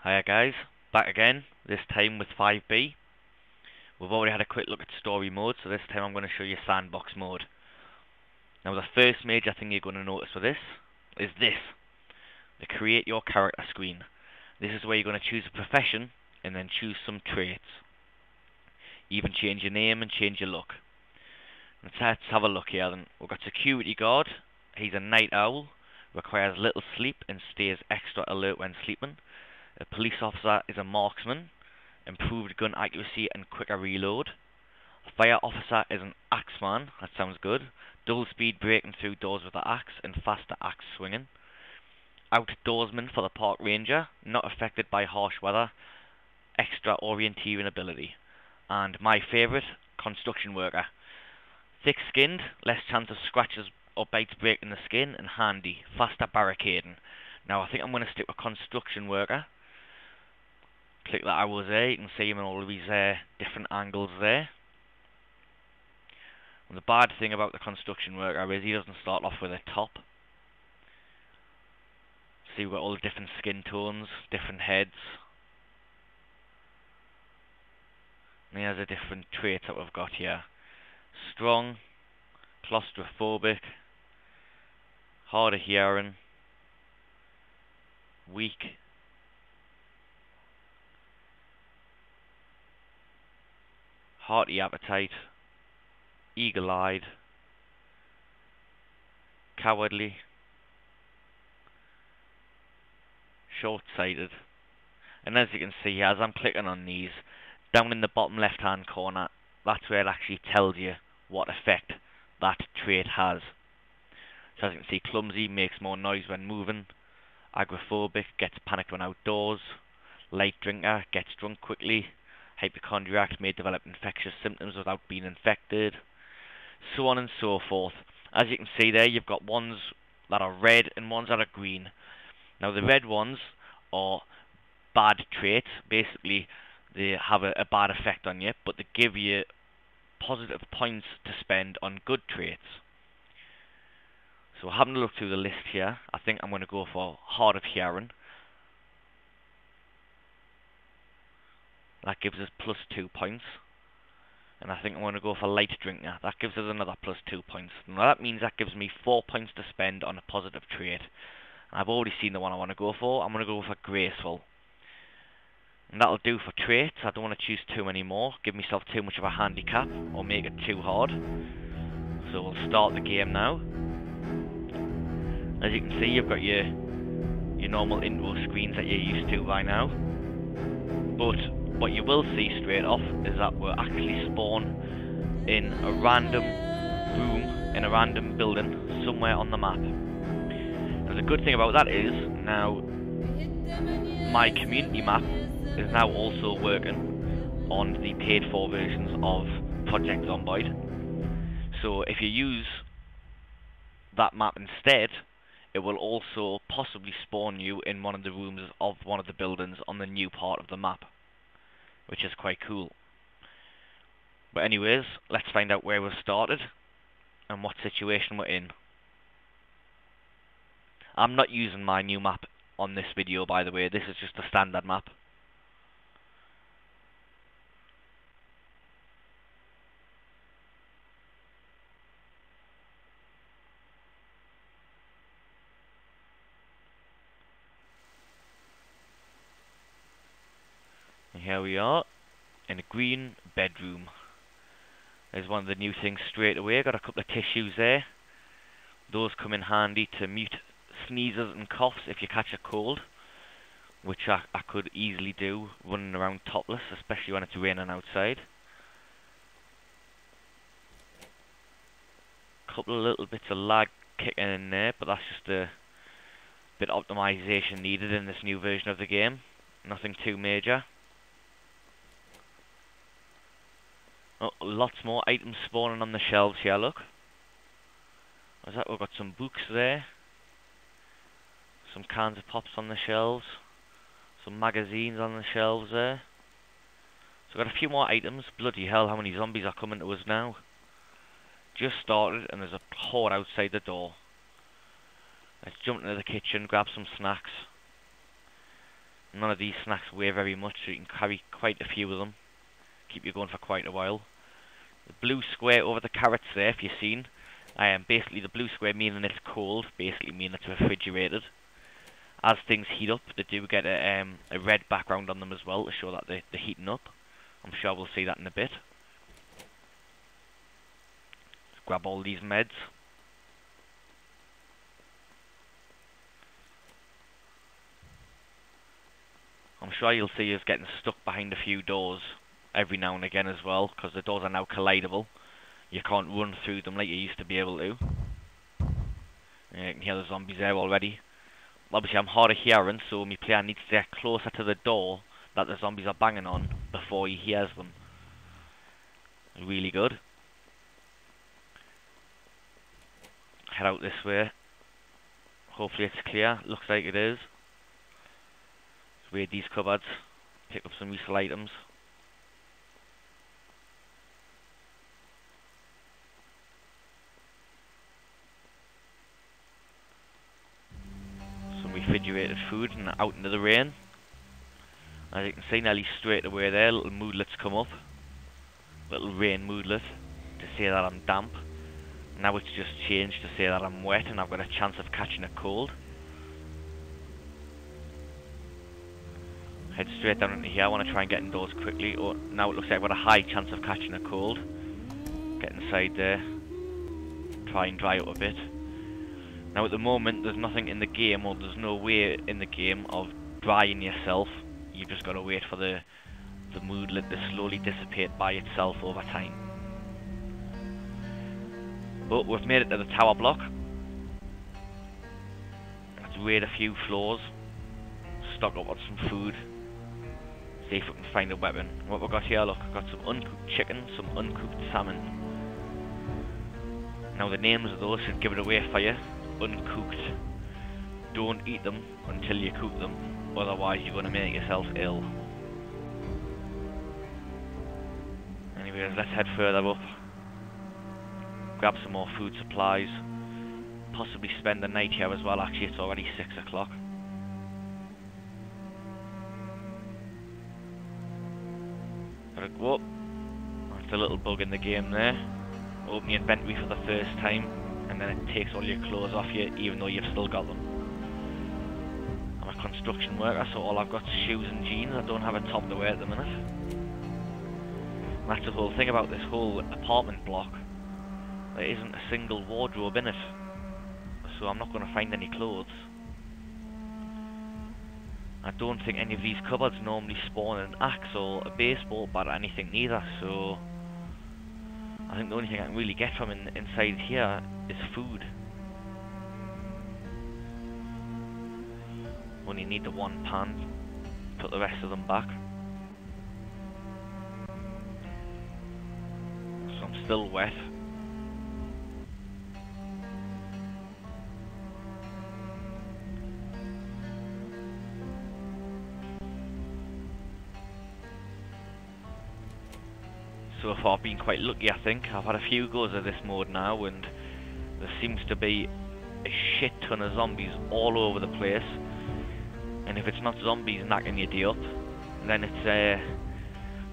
Hiya guys, back again, this time with 5B. We've already had a quick look at story mode, so this time I'm going to show you sandbox mode. Now the first major thing you're going to notice with this is the create your character screen. This is where you're going to choose a profession and then choose some traits. You even change your name and change your look. Let's have a look here then. We've got security guard, he's a night owl, requires little sleep and stays extra alert when sleeping. A police officer is a marksman, improved gun accuracy and quicker reload. A fire officer is an axeman, that sounds good. Double speed breaking through doors with the axe and faster axe swinging. Outdoorsman for the park ranger, not affected by harsh weather, extra orienteering ability. And my favourite, construction worker. Thick skinned, less chance of scratches or bites breaking the skin, and handy, faster barricading. Now I think I'm going to stick with construction worker. Click that arrow there, you can see him in all of these different angles there. And the bad thing about the construction worker is he doesn't start off with a top. See, we've got all the different skin tones, different heads. And here's the different traits that we've got here. Strong, claustrophobic, hard of hearing, weak, hearty appetite, eagle-eyed, cowardly, short-sighted. And as you can see, as I'm clicking on these, down in the bottom left-hand corner, that's where it actually tells you what effect that trait has. So as you can see, clumsy, makes more noise when moving. Agoraphobic, gets panicked when outdoors. Light drinker, gets drunk quickly. Hypochondriac, may develop infectious symptoms without being infected. So on and so forth. As you can see there, you've got ones that are red and ones that are green. Now the red ones are bad traits. Basically, they have a bad effect on you, but they give you positive points to spend on good traits. So having a look through the list here, I think I'm going to go for hard of hearing. That gives us +2 points. And I think I'm going to go for light drinker. That gives us another +2 points. Now that means that gives me 4 points to spend on a positive trait. And I've already seen the one I want to go for. I'm going to go for graceful. And that'll do for traits. I don't want to choose too many more, give myself too much of a handicap, or make it too hard. So we'll start the game now. As you can see, you've got your normal intro screens that you're used to by now. But what you will see straight off is that we're actually spawn in a random room, in a random building, somewhere on the map. Now the good thing about that is, now my community map is now also working on the paid for versions of Project Zomboid. So if you use that map instead, it will also possibly spawn you in one of the rooms of one of the buildings on the new part of the map, which is quite cool. But anyways, let's find out where we've started and what situation we're in. I'm not using my new map on this video, by the way. This is just a standard map. And here we are, in a green bedroom. There's one of the new things straight away. Got a couple of tissues there. Those come in handy to mute sneezes and coughs if you catch a cold, which I could easily do running around topless, especially when it's raining outside. Couple of little bits of lag kicking in there, but that's just a bit of optimization needed in this new version of the game. Nothing too major. Oh, lots more items spawning on the shelves here, look. What's that? We've got some books there. Some cans of pops on the shelves. Some magazines on the shelves there. So we've got a few more items. Bloody hell, how many zombies are coming to us now? Just started and there's a horde outside the door. Let's jump into the kitchen, grab some snacks. None of these snacks weigh very much, so you can carry quite a few of them. Keep you going for quite a while. The blue square over the carrots there, if you've seen, basically the blue square meaning it's cold, basically meaning it's refrigerated. As things heat up, they do get a red background on them as well to show that they're heating up. I'm sure we'll see that in a bit. Let's grab all these meds. I'm sure you'll see us getting stuck behind a few doors every now and again as well, because the doors are now collidable. You can't run through them like you used to be able to. You can hear the zombies there already. Obviously I'm hard of hearing, so my player needs to get closer to the door that the zombies are banging on before he hears them. Really good. Head out this way. Hopefully it's clear. Looks like it is. Let's raid these cupboards. Pick up some useful items. Some refrigerated food and out into the rain. As you can see, nearly straight away there, little moodlets come up. Little rain moodlet to say that I'm damp. Now it's just changed to say that I'm wet and I've got a chance of catching a cold. Head straight down into here. I want to try and get indoors quickly. Oh, now it looks like I've got a high chance of catching a cold. Get inside there. Try and dry out a bit. Now at the moment there's nothing in the game, or there's no way in the game of drying yourself. You've just got to wait for the moodlet to slowly dissipate by itself over time. But we've made it to the tower block. Let's raid a few floors. Stock up on some food. See if we can find a weapon. What we've got here, look, we've got some uncooked chicken, some uncooked salmon. Now the names of those should give it away for you. Uncooked. Don't eat them until you cook them, otherwise you're going to make yourself ill. Anyways, let's head further up. Grab some more food supplies. Possibly spend the night here as well. Actually, it's already 6 o'clock. Gotta go up. That's a little bug in the game there. Open your inventory for the first time, and then it takes all your clothes off you, even though you've still got them. I'm a construction worker, so all I've got is shoes and jeans. I don't have a top to wear at the minute. And that's the whole thing about this whole apartment block. There isn't a single wardrobe in it, so I'm not going to find any clothes. I don't think any of these cupboards normally spawn an axe or a baseball bat or anything neither, so I think the only thing I can really get from inside here is food. Only need the one pan, put the rest of them back. So I'm still wet. So far I've been quite lucky, I think. I've had a few goes of this mode now, and there seems to be a shit ton of zombies all over the place. And if it's not zombies knocking your day up, then it's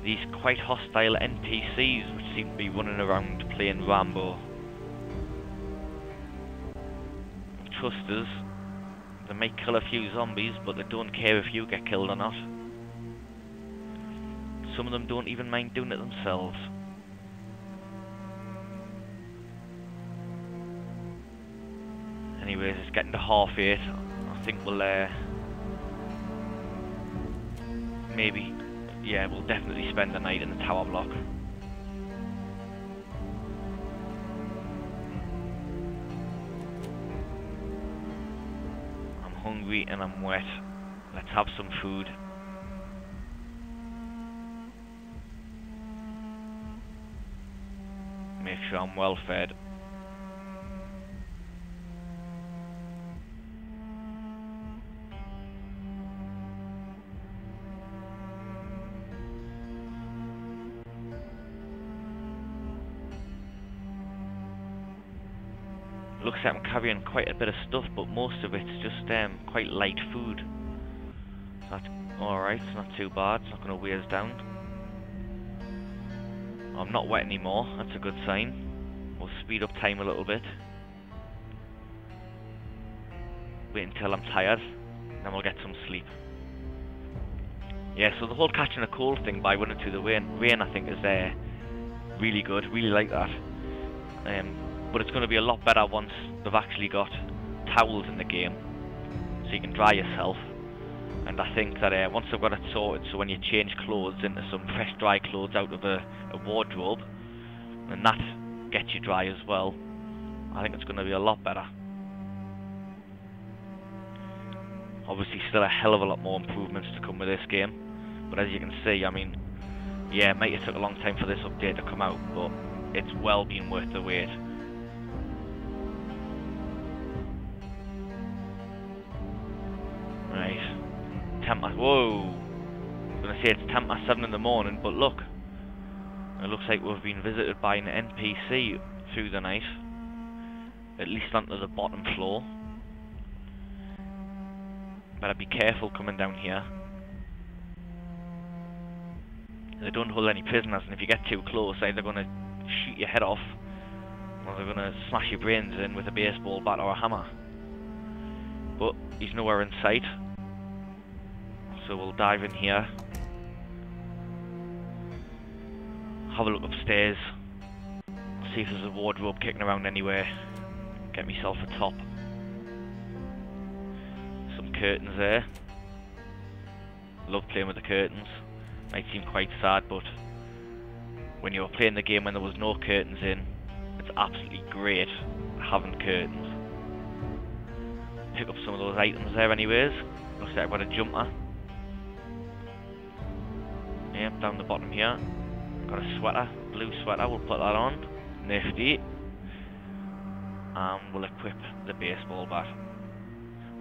these quite hostile NPCs which seem to be running around playing Rambo. Trust us, they might kill a few zombies, but they don't care if you get killed or not. Some of them don't even mind doing it themselves. Anyways, it's getting to 8:30. I think we'll maybe, yeah, we'll definitely spend the night in the tower block. I'm hungry and I'm wet. Let's have some food. Make sure I'm well fed. Looks like I'm carrying quite a bit of stuff, but most of it's just quite light food. So that's Alright, it's not too bad, it's not going to weigh us down. I'm not wet anymore, that's a good sign. We'll speed up time a little bit. Wait until I'm tired, then we'll get some sleep. Yeah, so the whole catching a cold thing by running through the rain I think is really good, really like that. But it's going to be a lot better once they've actually got towels in the game, so you can dry yourself. And I think that once they've got it sorted, so when you change clothes into some fresh dry clothes out of a wardrobe, and that gets you dry as well, I think it's going to be a lot better. Obviously still a hell of a lot more improvements to come with this game, but as you can see, I mean, yeah, it might have took a long time for this update to come out, but it's well been worth the wait. Right. Whoa! I was going to say it's 7 in the morning, but look. It looks like we've been visited by an NPC through the night. At least onto the bottom floor. Better be careful coming down here. They don't hold any prisoners, and if you get too close, either going to shoot your head off, or they're going to smash your brains in with a baseball bat or a hammer. But he's nowhere in sight. So we'll dive in here, have a look upstairs, see if there's a wardrobe kicking around anywhere, get myself a top. Some curtains there. Love playing with the curtains. Might seem quite sad, but when you were playing the game when there was no curtains in, it's absolutely great having curtains. Pick up some of those items there anyways. Looks like I've got a jumper. Yep, down the bottom here. Got a sweater, blue sweater, we'll put that on. Nifty. And we'll equip the baseball bat.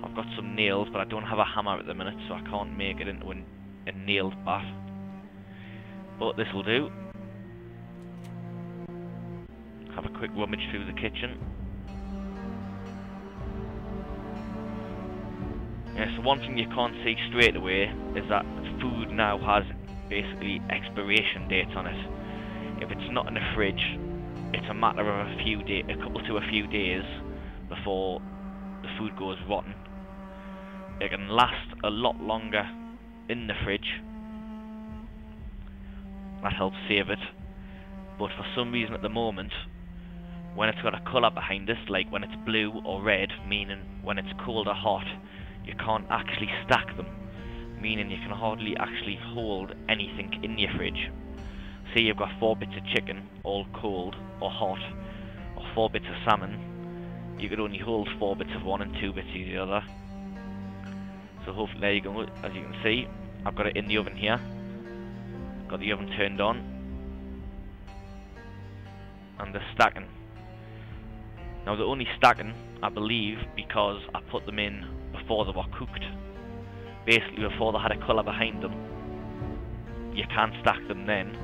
I've got some nails, but I don't have a hammer at the minute, so I can't make it into a nailed bat. But this will do. Have a quick rummage through the kitchen. Yeah, so one thing you can't see straight away is that food now has basically expiration dates on it. If it's not in the fridge, it's a matter of a couple to a few days before the food goes rotten. It can last a lot longer in the fridge. That helps save it. But for some reason at the moment, when it's got a colour behind it, like when it's blue or red, meaning when it's cold or hot, you can't actually stack them, meaning you can hardly actually hold anything in your fridge. Say you've got 4 bits of chicken, all cold or hot, or 4 bits of salmon, you could only hold 4 bits of one and 2 bits of the other. So hopefully, there you go, as you can see, I've got it in the oven here. Got the oven turned on. And they're stacking. Now they're only stacking, I believe, because I put them in before they were cooked. Basically before they had a colour behind them. You can stack them then,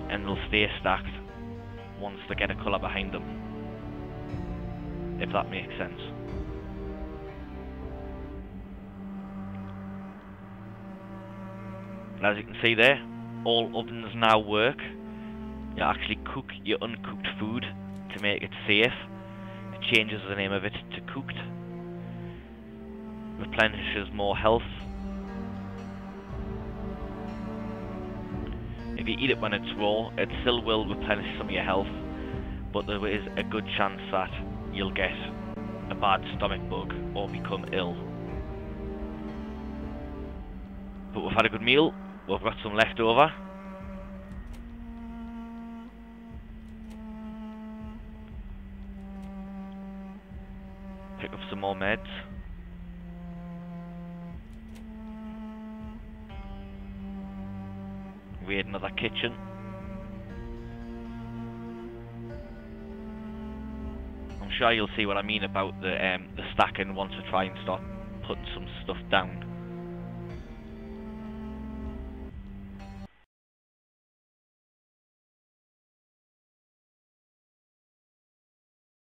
and they'll stay stacked once they get a colour behind them, if that makes sense. And as you can see there, all ovens now work. You actually cook your uncooked food to make it safe. It changes the name of it to cooked. Replenishes more health. If you eat it when it's raw, it still will replenish some of your health, but there is a good chance that you'll get a bad stomach bug or become ill. But we've had a good meal, we've got some left over. Pick up some more meds. Raid another kitchen. I'm sure you'll see what I mean about the stacking once I try and start putting some stuff down.